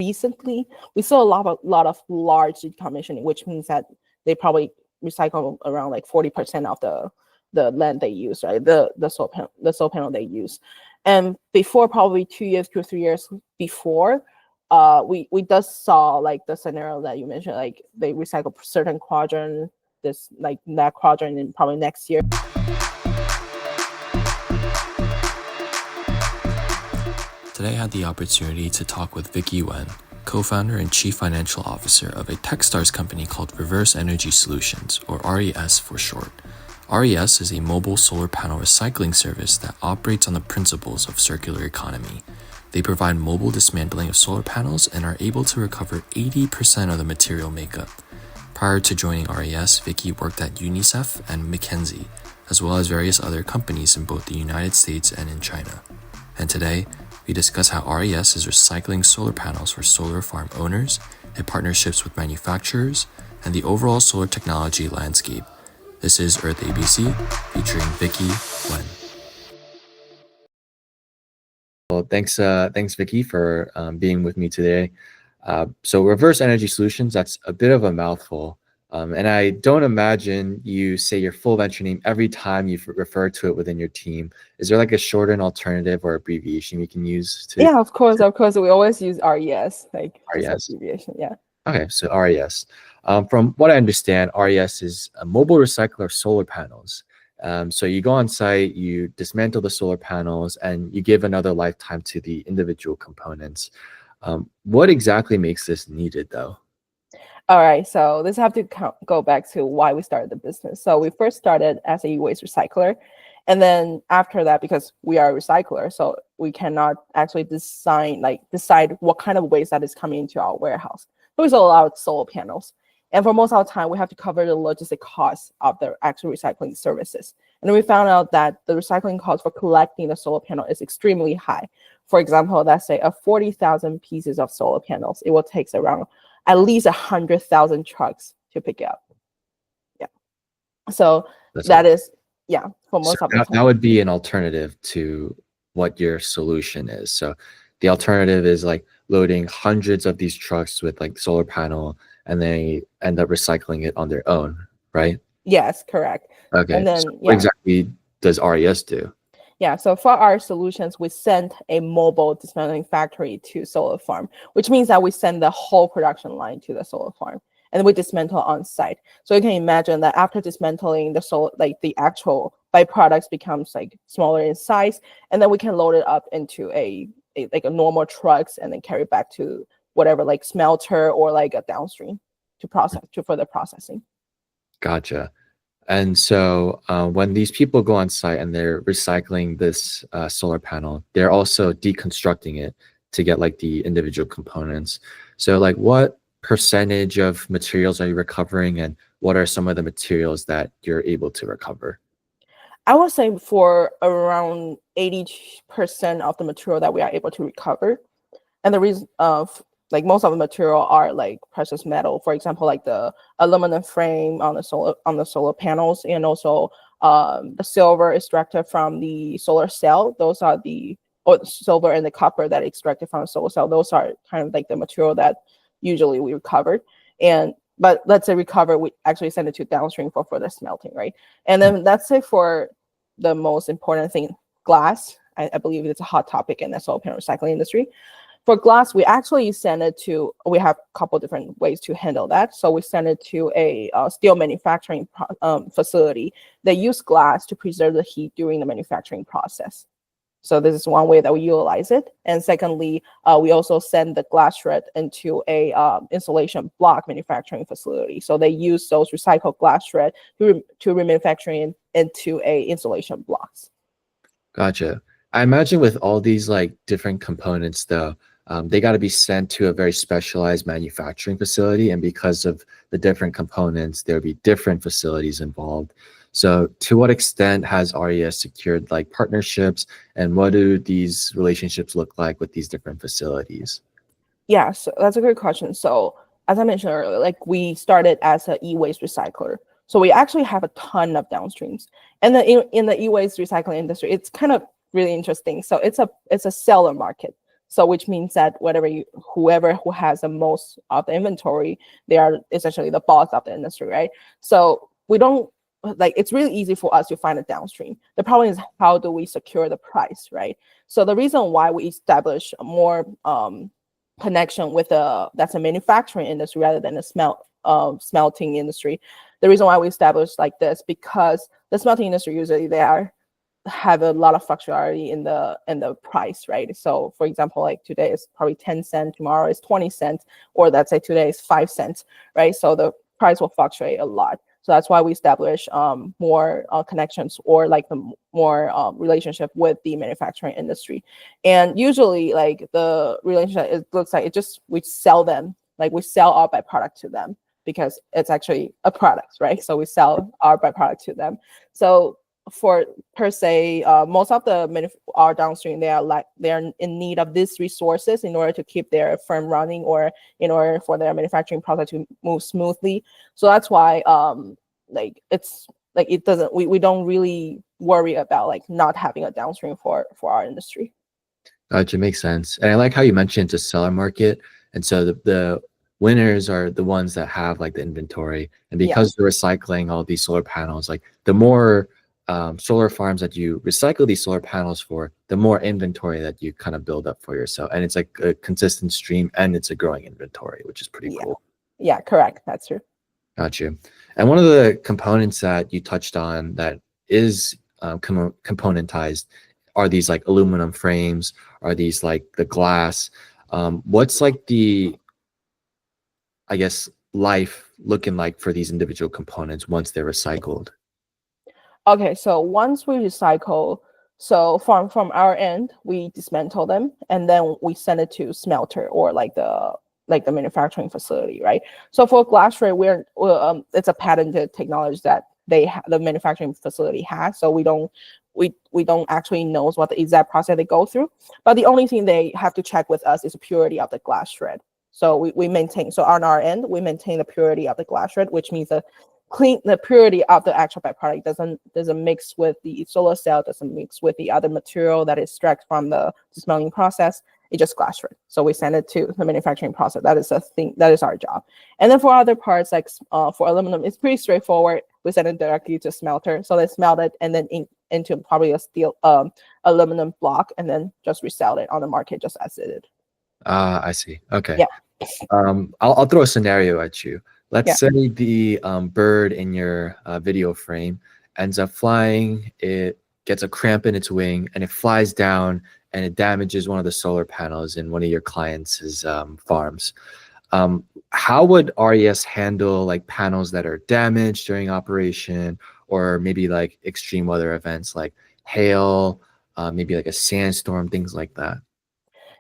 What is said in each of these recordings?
recently, we saw a lot of large decommissioning, which means that they probably recycle around like 40% of the land they use, right? The solar panel they use. And before, probably 2 to 3 years before, we just saw like the scenario that you mentioned, like they recycle certain quadrant, that quadrant in probably next year. Today I had the opportunity to talk with Vickie Wen, co-founder and chief financial officer of a Techstars company called Reverse Energy Solutions, or RES for short. RES is a mobile solar panel recycling service that operates on the principles of circular economy. They provide mobile dismantling of solar panels and are able to recover 80% of the material makeup. Prior to joining RES, Vickie worked at UNICEF and McKinsey, as well as various other companies in both the United States and in China. And today, we discuss how RES is recycling solar panels for solar farm owners and partnerships with manufacturers and the overall solar technology landscape. This is Earth ABC featuring Vickie Wen. Well, thanks Vickie for being with me today. So Reverse Energy Solutions, that's a bit of a mouthful. And I don't imagine you say your full venture name every time you refer to it within your team. Is there like a shortened alternative or abbreviation we can use to? Yeah, of course. We always use RES, like RES. Abbreviation, yeah. Okay, so RES. From what I understand, RES is a mobile recycler of solar panels. So you go on site, you dismantle the solar panels, and you give another lifetime to the individual components. What exactly makes this needed, though? All right, so this have to go back to why we started the business. So we first started as a e-waste recycler, and then after that, because we are a recycler, so we cannot actually decide what kind of waste that is coming into our warehouse. So we sell out solar panels, and for most of the time, we have to cover the logistic costs of the actual recycling services. And then we found out that the recycling cost for collecting the solar panel is extremely high. For example, let's say 40,000 pieces of solar panels, it will take around at least 100,000 trucks to pick up. Yeah. So that is, yeah, for most of the time. That would be an alternative to what your solution is. So the alternative is like loading hundreds of these trucks with like solar panel, and they end up recycling it on their own, right? Yes, correct. Okay. And then, so what exactly does RES do? Yeah, so for our solutions, we send a mobile dismantling factory to solar farm, which means that we send the whole production line to the solar farm, and we dismantle on site. So you can imagine that after dismantling the solar, like the actual byproducts becomes like smaller in size, and then we can load it up into a normal trucks and then carry it back to whatever like smelter or like a downstream to further processing. Gotcha. And so when these people go on site and they're recycling this solar panel, they're also deconstructing it to get like the individual components. So like what percentage of materials are you recovering, and what are some of the materials that you're able to recover? I would say for around 80% of the material that we are able to recover. And the reason of like most of the material are like precious metal, for example, like the aluminum frame on the solar panels, and also the silver extracted from the solar cell. Those are the silver and the copper that extracted from the solar cell. Those are kind of like the material that usually we recovered. But let's say recover, we actually send it to downstream for further smelting, right? And then let's say for the most important thing, glass. I believe it's a hot topic in the solar panel recycling industry. For glass, we actually send it to, we have a couple different ways to handle that. So we send it to a steel manufacturing facility. They use glass to preserve the heat during the manufacturing process. So this is one way that we utilize it. And secondly, we also send the glass shred into a insulation block manufacturing facility. So they use those recycled glass shred to remanufacturing into a insulation blocks. Gotcha. I imagine with all these like different components though, they got to be sent to a very specialized manufacturing facility. And because of the different components, there'll be different facilities involved. So to what extent has RES secured like partnerships, and what do these relationships look like with these different facilities? Yeah, so that's a good question. So as I mentioned earlier, like we started as an e-waste recycler. So we actually have a ton of downstreams. And then in the e-waste recycling industry, it's kind of really interesting. So it's a seller market. So which means that whoever who has the most of the inventory, they are essentially the boss of the industry, right? So we don't like, it's really easy for us to find a downstream. The problem is, how do we secure the price, right? So the reason why we establish a more connection with that's a manufacturing industry rather than a smelting industry. The reason why we established like this, because the smelting industry usually have a lot of fluctuation in the price, right? So for example, like today is probably 10 cents, tomorrow is 20 cents, or let's say today is 5 cents, right? So the price will fluctuate a lot. So that's why we establish more connections, or like the more relationship with the manufacturing industry. And usually like the relationship, it looks like we sell them, like we sell our byproduct to them, because it's actually a product, right? So we sell our byproduct to them. So for per se, most of our downstream, they're in need of these resources in order to keep their firm running, or in order for their manufacturing process to move smoothly. So that's why like it's like it doesn't we don't really worry about like not having a downstream for our industry. Gotcha, makes sense. And I like how you mentioned it's a seller market, and so the winners are the ones that have like the inventory, and because they're recycling all these solar panels, like the more solar farms that you recycle these solar panels for, the more inventory that you kind of build up for yourself. And it's like a consistent stream, and it's a growing inventory, which is pretty cool. Yeah, correct. That's true. Got you. And one of the components that you touched on that is componentized are these like aluminum frames, are these like the glass. What's like the, I guess, life looking like for these individual components once they're recycled? Okay, so once we recycle, so from our end, we dismantle them, and then we send it to smelter, or like the manufacturing facility, right? So for glass shred, it's a patented technology that the manufacturing facility has. So we don't actually know what the exact process they go through, but the only thing they have to check with us is the purity of the glass shred. So we maintain, so on our end, we maintain the purity of the glass shred, which means the purity of the actual byproduct doesn't mix with the solar cell, doesn't mix with the other material that is extracted from the dismantling process. It just glass shred. So we send it to the manufacturing process. That is a thing. That is our job. And then for other parts, like for aluminum, it's pretty straightforward. We send it directly to smelter. So they smelt it and then into probably a steel aluminum block, and then just resell it on the market just as it is. I see. Okay. Yeah. I'll throw a scenario at you. Let's Yeah. say the bird in your video frame ends up flying. It gets a cramp in its wing, and it flies down, and it damages one of the solar panels in one of your clients' farms. How would RES handle like panels that are damaged during operation, or maybe like extreme weather events like hail, maybe like a sandstorm, things like that?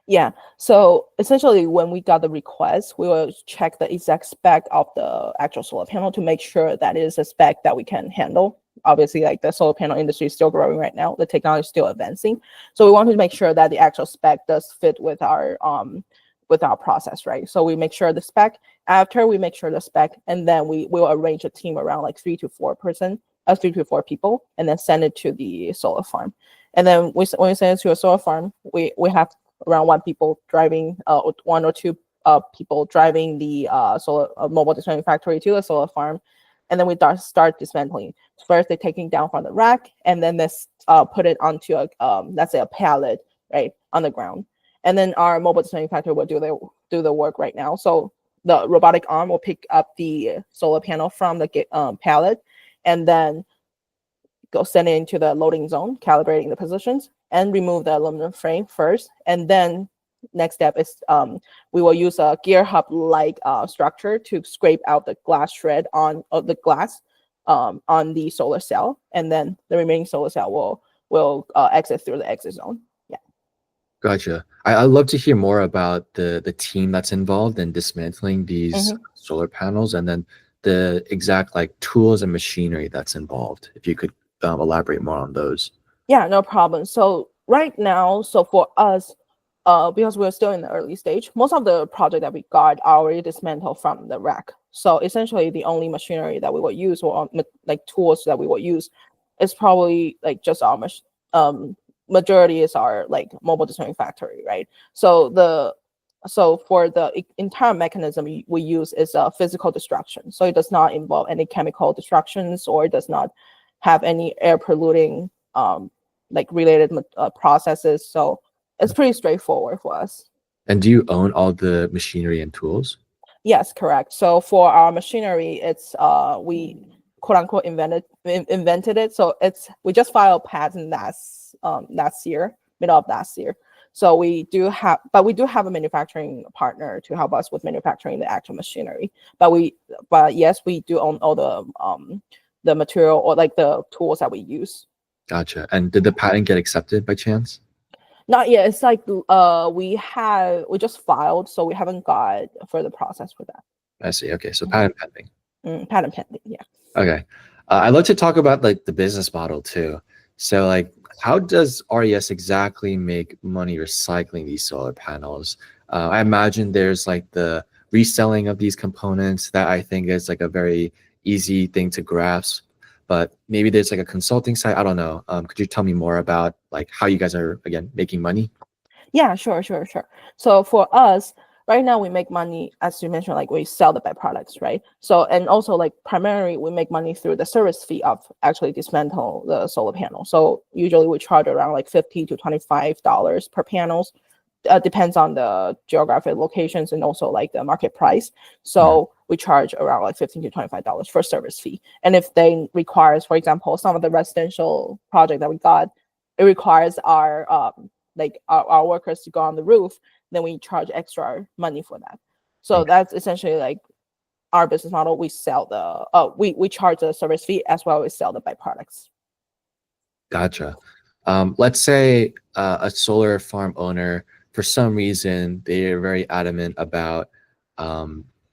Yeah. So essentially, when we got the request, we will check the exact spec of the actual solar panel to make sure that it is a spec that we can handle. Obviously, like the solar panel industry is still growing right now, the technology is still advancing. So we want to make sure that the actual spec does fit with our process, right? So we make sure the spec. After we make sure the spec, and then we will arrange a team around like 3 to 4 people, and then send it to the solar farm. And then when we send it to a solar farm, we have around one or two people driving the solar mobile dismantling factory to the solar farm, and then we start dismantling. First, they're taking down from the rack, and then they put it onto let's say a pallet, right, on the ground. And then our mobile dismantling factory will do the work right now. So the robotic arm will pick up the solar panel from the pallet, and then go send it into the loading zone, calibrating the positions, and remove the aluminum frame first. And then next step is we will use a gear hub like structure to scrape out the glass shred on the glass on the solar cell, and then the remaining solar cell will exit through the exit zone. Yeah. Gotcha. I'd love to hear more about the team that's involved in dismantling these solar panels, and then the exact like tools and machinery that's involved. If you could elaborate more on those. Yeah, no problem. So right now, so for us, because we're still in the early stage, most of the project that we got are already dismantled from the rack. So essentially, the only machinery that we will use, or like tools that we will use, is probably like just our majority is our like mobile dismantling factory, right? So for the entire mechanism we use is a physical destruction. So it does not involve any chemical destructions, or it does not have any air polluting like related processes. So it's pretty straightforward for us. And do you own all the machinery and tools? Yes, correct. So for our machinery, it's we quote unquote invented it. So we just filed patent last year, middle of last year. So we do have a manufacturing partner to help us with manufacturing the actual machinery. But yes, we do own all the material or like the tools that we use. Gotcha. And did the patent get accepted by chance? Not yet. It's like we just filed, so we haven't got a further process for that. I see. Okay, so patent pending. Patent pending, yeah. Okay. I'd love to talk about like the business model too. So like, how does RES exactly make money recycling these solar panels? I imagine there's like the reselling of these components that I think is like a very easy thing to grasp, but maybe there's like a consulting side. I don't know. Could you tell me more about like how you guys are, again, making money? Yeah, sure. So for us, right now we make money, as you mentioned, like we sell the byproducts, right? So, and also like primarily we make money through the service fee of actually dismantle the solar panel. So usually we charge around like $50 to $25 per panels. Depends on the geographic locations and also like the market price. So we charge around like $15 to $25 for service fee. And if they requires, for example, some of the residential project that we got, it requires our workers to go on the roof, then we charge extra money for that. So that's essentially like our business model. We sell we charge the service fee as well as sell the byproducts. Gotcha. Let's say a solar farm owner, for some reason, they are very adamant about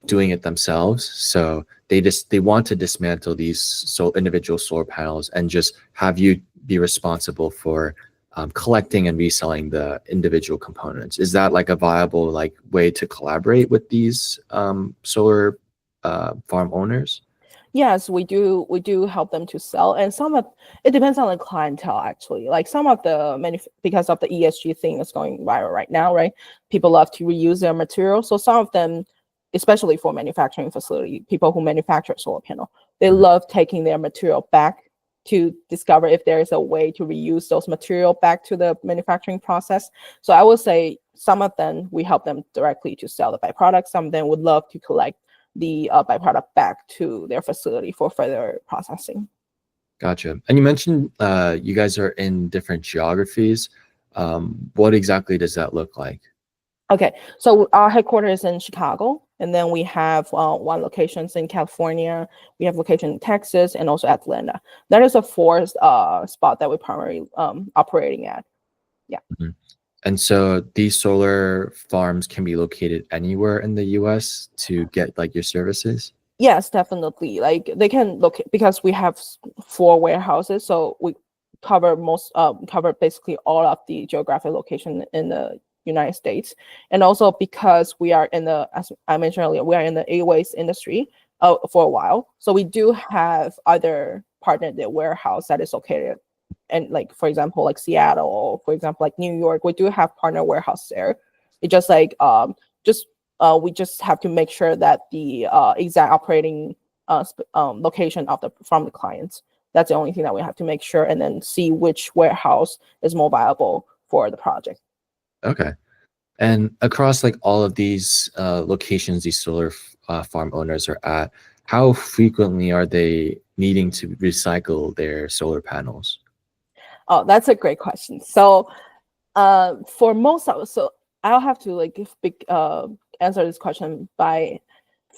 doing it themselves. So they want to dismantle these individual solar panels and just have you be responsible for collecting and reselling the individual components. Is that like a viable like way to collaborate with these solar farm owners? Yes, we do help them to sell, and it depends on the clientele actually. Like some of the because of the ESG thing that's going viral right now, right? People love to reuse their material. So some of them, especially for manufacturing facility, people who manufacture solar panel, they love taking their material back to discover if there is a way to reuse those material back to the manufacturing process. So I would say some of them, we help them directly to sell the byproduct. Some of them would love to collect the byproduct back to their facility for further processing. Gotcha. And you mentioned you guys are in different geographies. What exactly does that look like? Okay, so our headquarters is in Chicago, and then we have one location in California. We have location in Texas and also Atlanta. That is a fourth spot that we're primarily operating at. Yeah. Mm-hmm. And so these solar farms can be located anywhere in the US to get like your services? Yes, definitely. Like they can look, because we have 4 warehouses, so we cover basically all of the geographic location in the United States. And also because we are as I mentioned earlier, we are in the A-waste industry for a while. So we do have other partnered warehouse that is located, and like, for example, like Seattle, or for example, like New York, we do have partner warehouse there. It just like, we just have to make sure that the exact operating location from the clients. That's the only thing that we have to make sure, and then see which warehouse is more viable for the project. Okay. And across like all of these locations these solar farm owners are at, how frequently are they needing to recycle their solar panels? Oh, that's a great question. So for most of us, so I'll have to like answer this question by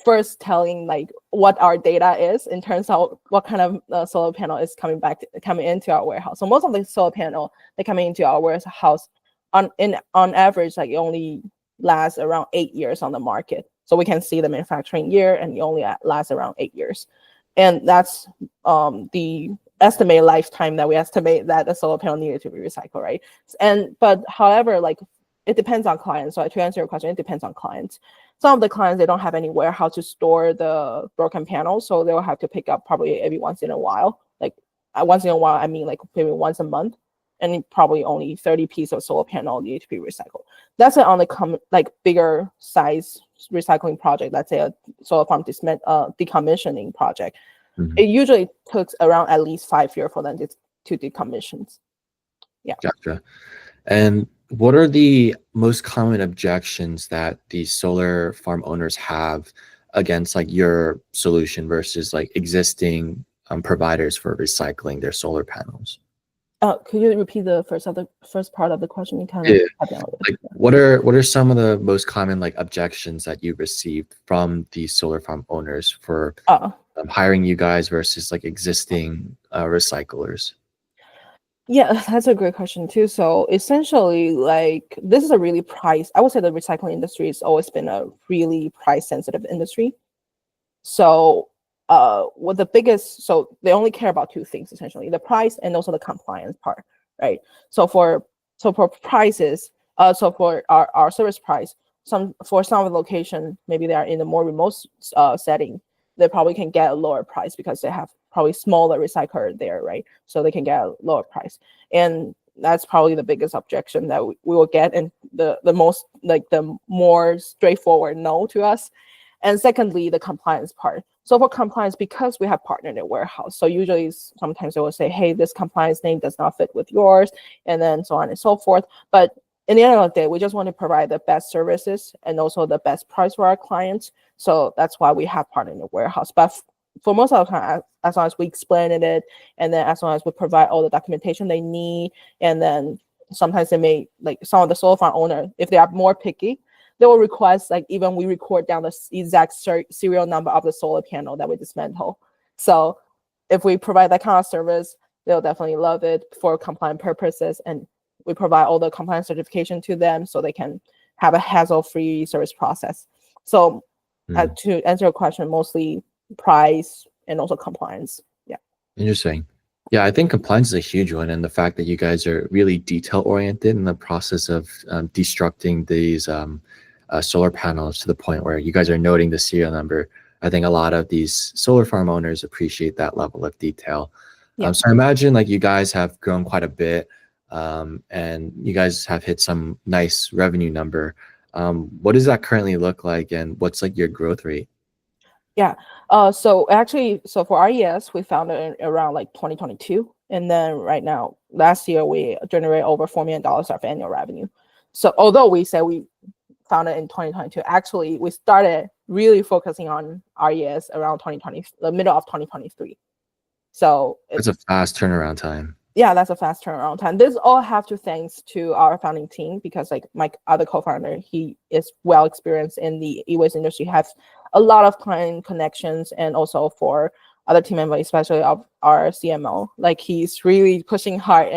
first telling like what our data is in terms of what kind of solar panel is coming into our warehouse. So most of the solar panel that coming into our warehouse on average, like it only lasts around 8 years on the market. So we can see the manufacturing year, and it only lasts around 8 years. And that's the estimated lifetime that we estimate that the solar panel needed to be recycled, right? But however, like it depends on clients. So to answer your question, it depends on clients. Some of the clients, they don't have any warehouse to store the broken panels, so they'll have to pick up probably every once in a while. Like once in a while, I mean like maybe once a month. and probably only 30 pieces of solar panel need to be recycled. That's it on the bigger size recycling project. Let's say a solar farm decommissioning project. Mhm. It usually takes around at least 5 years for them to decommission. Yeah. Gotcha. And what are the most common objections that these solar farm owners have against like your solution versus like existing providers for recycling their solar panels? Could you repeat the first part of the question? You kind Yeah. of cut down a little bit. Like what are some of the most common like objections that you received from these solar farm owners for hiring you guys versus like existing recyclers? Yeah, that's a great question too. So essentially, like this is a really I would say the recycling industry has always been a really price sensitive industry. So so they only care about two things essentially, the price and also the compliance part, right? So for prices, so for our service price, for some of the location, maybe they are in a more remote setting, they probably can get a lower price because they have probably smaller recycler there, right? So they can get a lower price. And that's probably the biggest objection that we will get, and the most like the more straightforward no to us. And secondly, the compliance part. So for compliance, because we have partnered in warehouse, so usually sometimes they will say, hey, this compliance name does not fit with yours, and then so on and so forth. But in the end of the day, we just want to provide the best services and also the best price for our clients. So that's why we have partnered in warehouse. But for most of the time, as long as we explain it, and then as long as we provide all the documentation they need, and then sometimes they may, like some of the solar farm owner, if they are more picky, they will request like even we record down the exact serial number of the solar panel that we dismantle. So if we provide that kind of service, they'll definitely love it for compliant purposes, and we provide all the compliance certification to them so they can have a hassle-free service process. So to answer your question, mostly price and also compliance. Yeah. Interesting. Yeah, I think compliance is a huge one, and the fact that you guys are really detail oriented in the process of destructing these solar panels to the point where you guys are noting the serial number. I think a lot of these solar farm owners appreciate that level of detail. Yeah. So I imagine like you guys have grown quite a bit, and you guys have hit some nice revenue number. What does that currently look like, and what's like your growth rate? Yeah. So actually, so for RES, we founded around like 2022. And then right now, last year, we generate over $4 million of annual revenue. So although we say we founded in 2022, actually, we started really focusing on RES around the middle of 2023. So It's a fast turnaround time. Yeah, that's a fast turnaround time. This all have to thanks to our founding team, because like my other co-founder, he is well experienced in the e-waste industry, has a lot of client connections, and also for other team members, especially of our CMO, like he's really pushing hard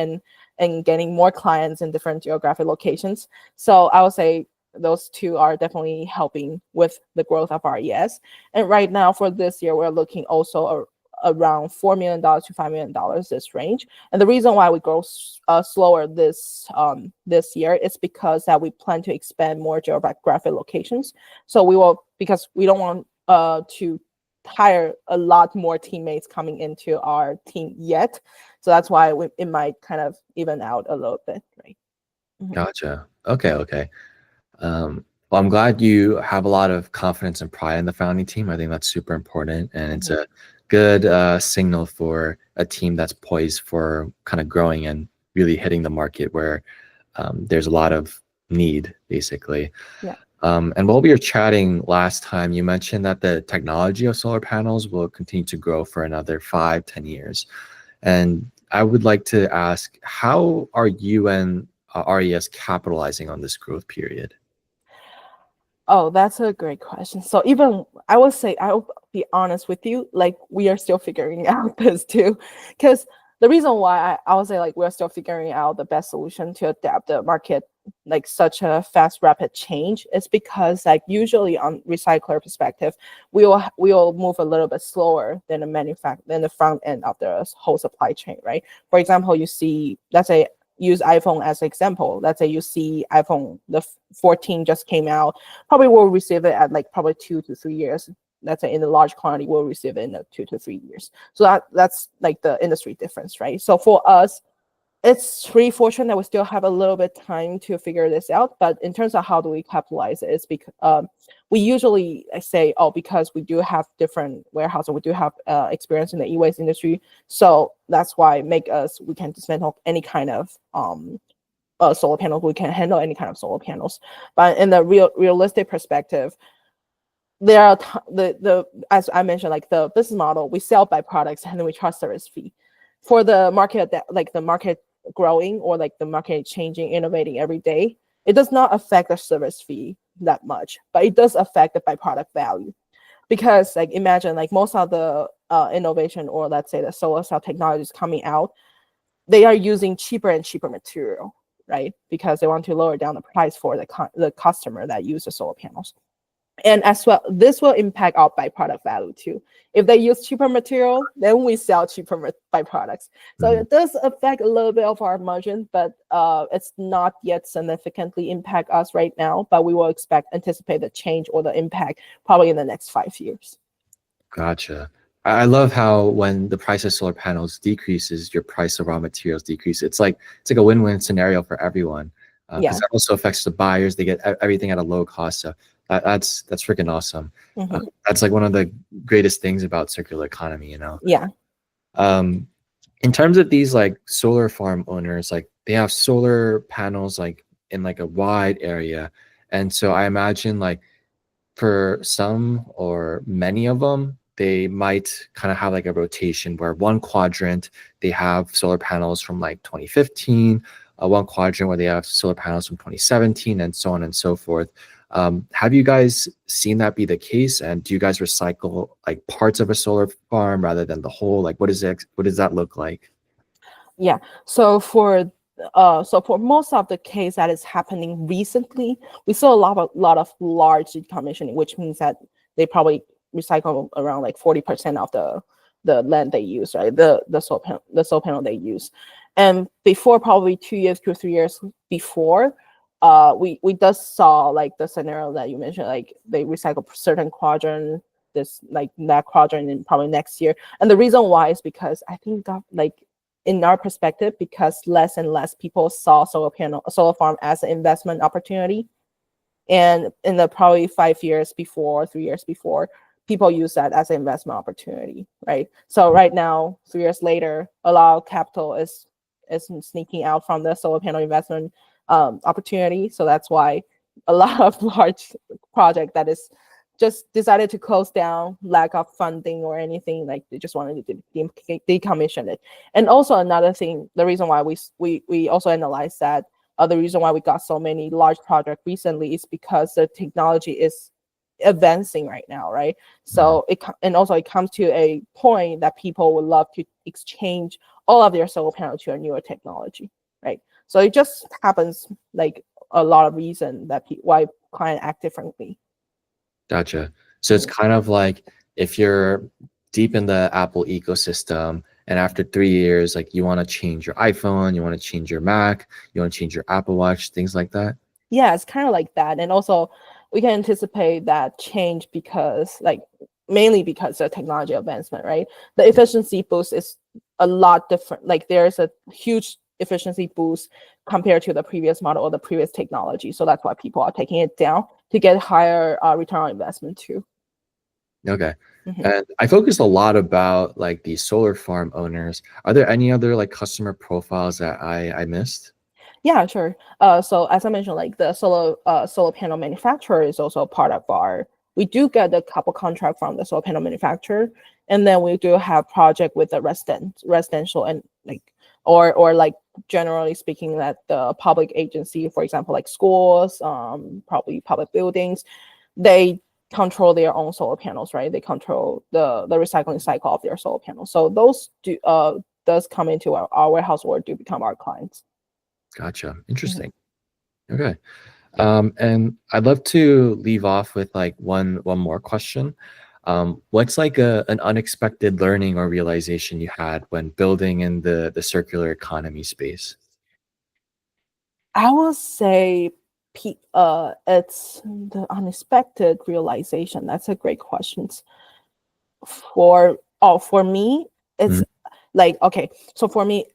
and getting more clients in different geographic locations. So I would say those two are definitely helping with the growth of RES. And right now for this year, we're looking also around $4 million to $5 million this range. And the reason why we grow slower this year is because that we plan to expand more geographic locations. So we will, because we don't want to hire a lot more teammates coming into our team yet. So that's why it might kind of even out a little bit, right? Mm-hmm. Gotcha. Okay. Well, I'm glad you have a lot of confidence and pride in the founding team. I think that's super important, and it's a good signal for a team that's poised for kind of growing and really hitting the market where there's a lot of need, basically. Yeah. And while we were chatting last time, you mentioned that the technology of solar panels will continue to grow for another 5-10 years. And I would like to ask, how are you and RES capitalizing on this growth period? Oh, that's a great question. So even I will be honest with you, like we are still figuring out this too, because the reason why I would say like we're still figuring out the best solution to adapt the market like such a fast, rapid change is because like usually on recycler perspective, we will move a little bit slower than the front end of the whole supply chain, right? For example, you see, let's say use iPhone as an example. Let's say you see iPhone, the 14 just came out, probably will receive it at like probably 2 to 3 years. Let's say in a large quantity, we'll receive it in 2 to 3 years. So that's like the industry difference, right? So for us, it's pretty fortunate that we still have a little bit time to figure this out. But in terms of how do we capitalize it, it's because we usually say, oh, because we do have different warehouses, we do have experience in the e-waste industry, so that's why we can dismantle any kind of solar panels. We can handle any kind of solar panels. But in the realistic perspective, there are as I mentioned, like the business model, we sell byproducts and then we charge service fee. For the market that like the market growing or like the market changing, innovating every day, it does not affect the service fee that much, but it does affect the byproduct value. Because like imagine like most of the innovation, or let's say the solar cell technologies coming out, they are using cheaper and cheaper material, right? Because they want to lower down the price for the customer that use the solar panels. And as well, this will impact our byproduct value too. If they use cheaper material, then we sell cheaper byproducts. So it does affect a little bit of our margin, but it's not yet significantly impact us right now. But we will anticipate the change or the impact probably in the next 5 years. Gotcha. I love how when the price of solar panels decreases, your price of raw materials decrease. It's like a win-win scenario for everyone. Because that also affects the buyers. They get everything at a low cost. So that's freaking awesome. That's like one of the greatest things about circular economy, you know? Yeah. In terms of these like solar farm owners, like they have solar panels like in like a wide area. And so I imagine like for some or many of them, they might kind of have like a rotation where one quadrant, they have solar panels from like 2015, one quadrant where they have solar panels from 2017, and so on and so forth. Have you guys seen that be the case? And do you guys recycle like parts of a solar farm rather than the whole? Like, what does that look like? Yeah. So for most of the case that is happening recently, we saw a lot of large decommissioning, which means that they probably recycle around like 40% of the land they use, right? The solar panel they use. And before, probably 2 years, 2 or 3 years before, we just saw like the scenario that you mentioned, like they recycle certain quadrant, that quadrant in probably next year. And the reason why is because I think like in our perspective, because less and less people saw solar farm as an investment opportunity. And in the probably 5 years before, 3 years before, people use that as an investment opportunity, right? So right now, 3 years later, a lot of capital is sneaking out from the solar panel investment opportunity. So that's why a lot of large project that is just decided to close down, lack of funding or anything, like they just wanted to decommission it. And also another thing, the reason why we also analyzed that, the reason why we got so many large projects recently is because the technology is advancing right now, right? So it comes to a point that people would love to exchange all of their solar panel to a newer technology, right? So it just happens like a lot of reason that why clients act differently. Gotcha. So it's kind of like if you're deep in the Apple ecosystem and after 3 years, like you want to change your iPhone, you want to change your Mac, you want to change your Apple Watch, things like that. Yeah, it's kind of like that. And also we can anticipate that change because mainly because of technology advancement, right? The efficiency boost is a lot different. Like there's a huge efficiency boost compared to the previous model or the previous technology. So that's why people are taking it down to get higher return on investment too. Okay. And I focused a lot about like the solar farm owners. Are there any other like customer profiles that I missed? Yeah, sure. So as I mentioned, like the solar panel manufacturer is also part of we do get a couple contract from the solar panel manufacturer, and then we do have project with the residential and or like generally speaking that the public agency, for example, like schools, probably public buildings, they control their own solar panels, right? They control the recycling cycle of their solar panels. So those does come into our warehouse or do become our clients. Gotcha. Interesting. Okay. And I'd love to leave off with like one more question. What's like an unexpected learning or realization you had when building in the circular economy space? I will say it's the unexpected realization. That's a great question. For me, it's like, okay, so for me,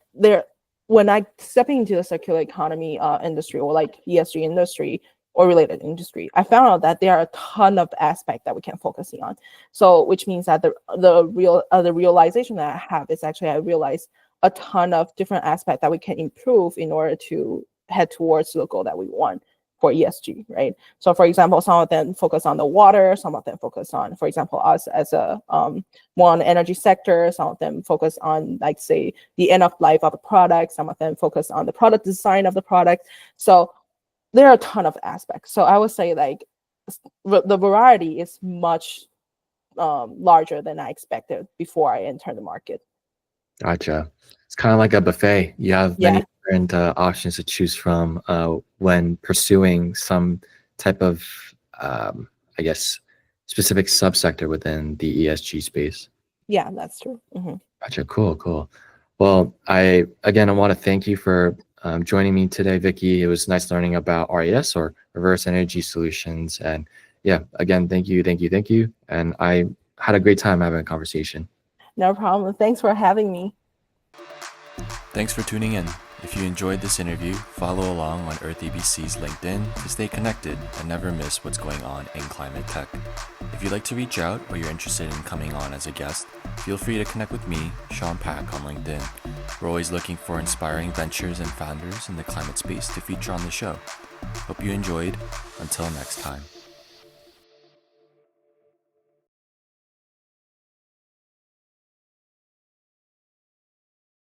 when I stepping into the circular economy industry, or like ESG industry or related industry, I found out that there are a ton of aspects that we can focus on. So which means that the realization that I have is actually I realize a ton of different aspects that we can improve in order to head towards the goal that we want for ESG, right? So for example, some of them focus on the water, some of them focus on, for example, us as a more on the energy sector, some of them focus on, like, say, the end of life of the product, some of them focus on the product design of the product. So there are a ton of aspects. So I would say, like, the variety is much larger than I expected before I entered the market. Gotcha. It's kind of like a buffet. You have many different options to choose from when pursuing some type of, I guess, specific subsector within the ESG space. Yeah, that's true. Mm-hmm. Gotcha. Cool. Well, I want to thank you for joining me today, Vickie. It was nice learning about RES, or Reverse Energy Solutions. And yeah, again, thank you. And I had a great time having a conversation. No problem. Thanks for having me. Thanks for tuning in. If you enjoyed this interview, follow along on EarthEBC's LinkedIn to stay connected and never miss what's going on in climate tech. If you'd like to reach out or you're interested in coming on as a guest, feel free to connect with me, Sean Pack, on LinkedIn. We're always looking for inspiring ventures and founders in the climate space to feature on the show. Hope you enjoyed. Until next time.